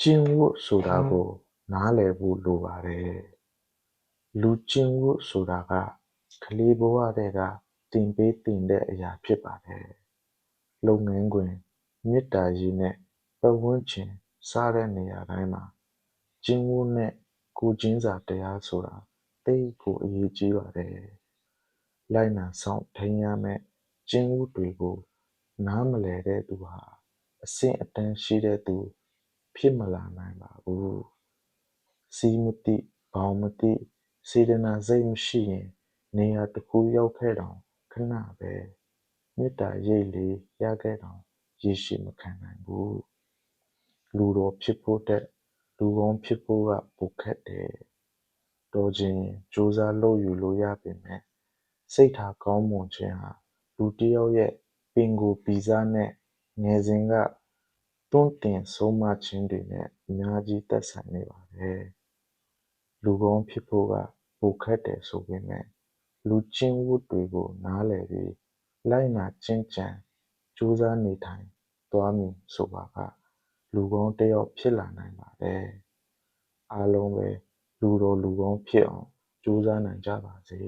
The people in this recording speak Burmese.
ကျင့်ဝတ်ဆိုတာကိုနားလည်ဖို့လိုပါတယ်လူကျင့်ဝတ်ဆိုတာကကလေးဘဝတည်းကတင်ပေးတင်တဲ့အရာဖြစ်ပါတယ်လုပ်ငန်းခွင်မေတ္တာရေးနဲ့ပတ်ဝန်းကျင်စားတဲ့နေရာတိုင်းမှာကျင့်ဝတ်နဲ့ကိုယ်ချင်းစာတရားဆိုတာသိကိုအရေးကြီးပါတယ်လိုက်နာဆောင်ထိန်ရမယ့်ကျင့်ဝတ်တွေကိုနားမလည်တဲ့သူဟာအဆင့်အတန်းရှိတဲ့သူဖြစ်မလာနိုင်ပါဘူးစီးမသိဘောင်မသိစေတနာစိတ်မရှိရင်နေရာတစ်ခုရောက်ခဲ့တောင်ခဏပဲမေတ္တာရိပ်လေးရခဲ့တောင်ရေရှည်မခံနိုင်ဘူးလူတော်ဖြစ်ဖို့တဲ့လူကောင်းဖြစ်ဖို့ကပိုခက်တယ်တော်ချင်းစူးစမ်းလုပ်ယူလို့ရပေမဲ့စိတ်ထားကောင်းမွန်ခြင်းဟာလူတစ်ယောက်ရဲ့ပင်ကိုယ်ပီစားနဲ့ငယ်စဉ်ကတွန်းတင်ဆုံးမခြင်းတွေနဲ့အများကြီးသက်ဆိုင်နေပါတယ်လူကောင်းဖြစ်ဖို့ကပိုခက်တယ်ဆိုပေမဲ့လူကျင့်ဝတ်တွေကိုနားလည်ပြီးလိုက်နာကျင့်ကြံစူးစမ်းနေထိုင်သွားမည်ဆိုပါကလူကောင်းတစ်ယောက်ဖြစ်လာနိုင်ပါတယ်အားလုံးပဲလူတော်လူကောင်းဖြစ်အောင်ကြိုးစားနိုင်ကြပါစေ